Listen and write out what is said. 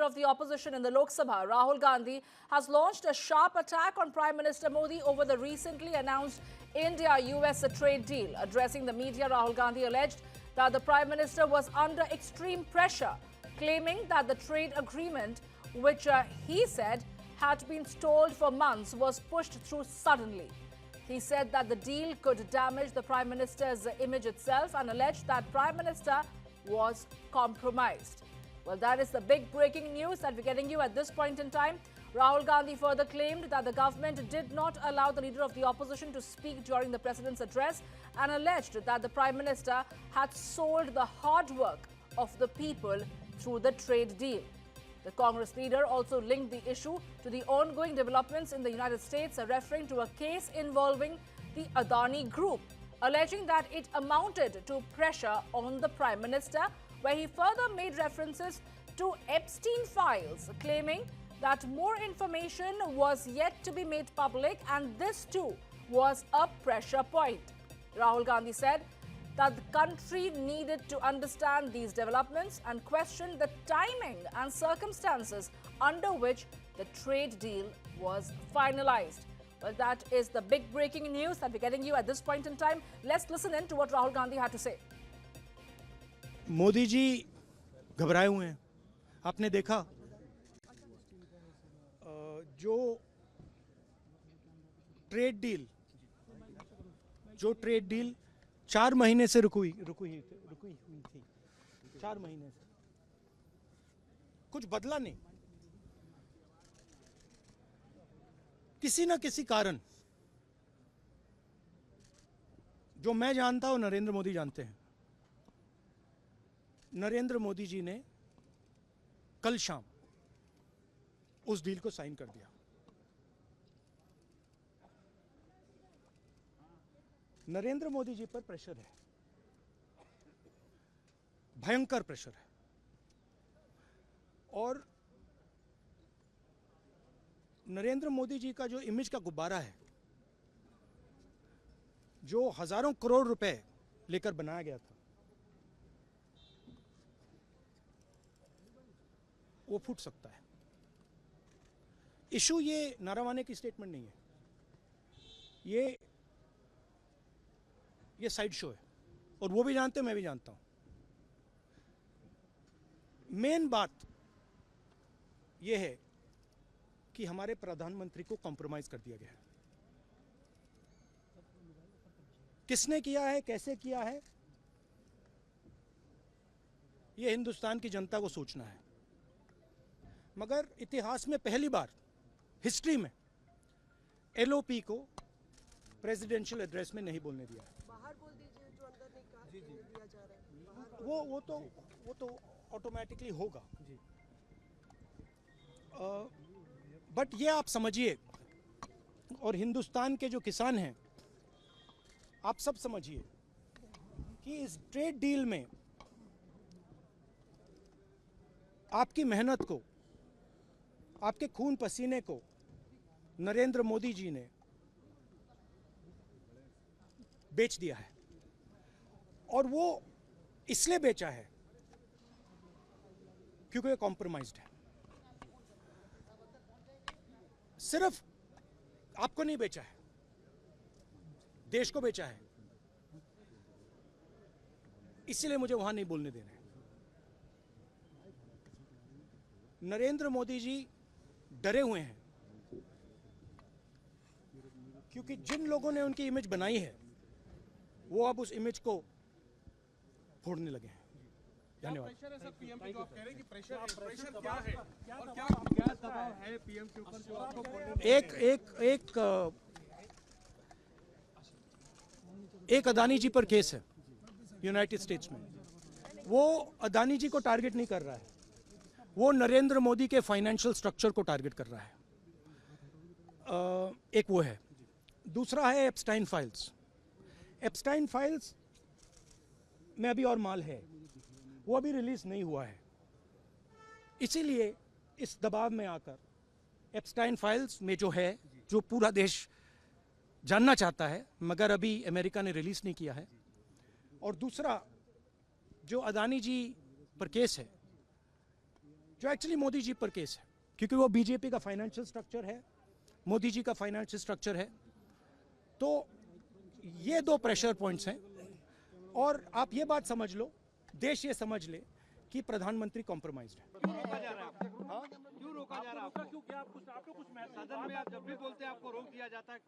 of the opposition in the Lok Sabha, Rahul Gandhi, has launched a sharp attack on Prime Minister Modi over the recently announced India-US trade deal. Addressing the media, Rahul Gandhi alleged that the Prime Minister was under extreme pressure, claiming that the trade agreement, which he said had been stalled for months, was pushed through suddenly. He said that the deal could damage the Prime Minister's image itself and alleged that Prime Minister was compromised. Well, that is the big breaking news that we're getting you at this point in time. Rahul Gandhi further claimed that the government did not allow the leader of the opposition to speak during the president's address and alleged that the Prime Minister had sold the hard work of the people through the trade deal. The Congress leader also linked the issue to the ongoing developments in the United States, referring to a case involving the Adani Group, alleging that it amounted to pressure on the Prime Minister, where he further made references to Epstein files, claiming that more information was yet to be made public and this too was a pressure point. Rahul Gandhi said that the country needed to understand these developments and question the timing and circumstances under which the trade deal was finalized. Well, that is the big breaking news that we're getting you at this point in time. Let's listen in to what Rahul Gandhi had to say. Modi ji घबराए हुए हैं। आपने देखा जो trade deal 4 महीने से रुकी हुई थी 4 महीने से कुछ बदला नहीं। किसी न किसी कारण, जो मैं जानता हूं, नरेंद्र मोदी जानते हैं, नरेंद्र मोदी जी ने कल शाम उस डील को साइन कर दिया। नरेंद्र मोदी जी पर प्रेशर है, भयंकर प्रेशर है, और नरेंद्र मोदी जी का जो इमेज का गुब्बारा है, जो हजारों करोड़ रुपए लेकर बनाया गया था, वो फूट सकता है। इशू ये नारावाने की स्टेटमेंट नहीं है, ये साइड शो है, और वो भी जानते हैं, मैं भी जानता हूं। मेन बात ये है कि हमारे प्रधानमंत्री को कॉम्प्रोमाइज कर दिया गया है। किसने किया है, कैसे किया है, ये हिंदुस्तान की जनता को सोचना है। मगर इतिहास में पहली बार हिस्ट्री में एलओपी को प्रेसिडेंशियल एड्रेस में नहीं बोलने दिया है। बाहर बोल दीजिए, जो अंदर नहीं कहा दिया जा रहा है। वो तो ऑटोमेटिकली होगा। बट ये आप समझिए, और हिंदुस्तान के जो किसान हैं, आप सब समझिए कि इस ट्रेड डील में आपकी मेहनत को, आपके खून पसीने को नरेंद्र मोदी जी ने बेच दिया है। और वो इसलिए बेचा है क्योंकि ये कॉम्प्रोमाइज्ड है। सिर्फ आपको नहीं बेचा है, देश को बेचा है। इसलिए मुझे वहां नहीं बोलने देना है। नरेंद्र मोदी जी डरे हुए हैं, क्योंकि जिन लोगों ने उनकी इमेज बनाई है, वो अब उस इमेज को फोड़ने लगे हैं। धन्यवाद। पीएम पे जो आप कह रहे हैं कि प्रेशर क्या है और क्या दबाव है पीएम के ऊपर जो आपको एक अदानी जी पर केस है यूनाइटेड स्टेट्स में। वो अदानी जी को टारगेट नहीं कर रहा है, वो नरेंद्र मोदी के फाइनेंशियल स्ट्रक्चर को टारगेट कर रहा है। एक वो है। दूसरा है एप्स्टाइन फाइल्स। एप्स्टाइन फाइल्स में अभी और माल है, वो अभी रिलीज नहीं हुआ है। इसीलिए इस दबाव में आकर एप्स्टाइन फाइल्स में जो है, जो पूरा देश जानना चाहता है, मगर अभी अमेरिका ने रिलीज नहीं किया है। और दूसरा जो अदानी जी पर केस है, जो एक्चुअली मोदी जी पर केस है, क्योंकि वो बीजेपी का फाइनेंशियल स्ट्रक्चर है, मोदी जी का फाइनेंशियल स्ट्रक्चर है। तो ये दो प्रेशर पॉइंट्स हैं। और आप ये बात समझ लो, देश ये समझ ले कि प्रधानमंत्री कॉम्प्रोमाइज्ड है। क्यों रोका जा रहा है? क्यों रोका जा रहा है? क्यों क्या आपको कुछ सदन में आप जब भी बोलते हैं आपको रोक दिया जाता है?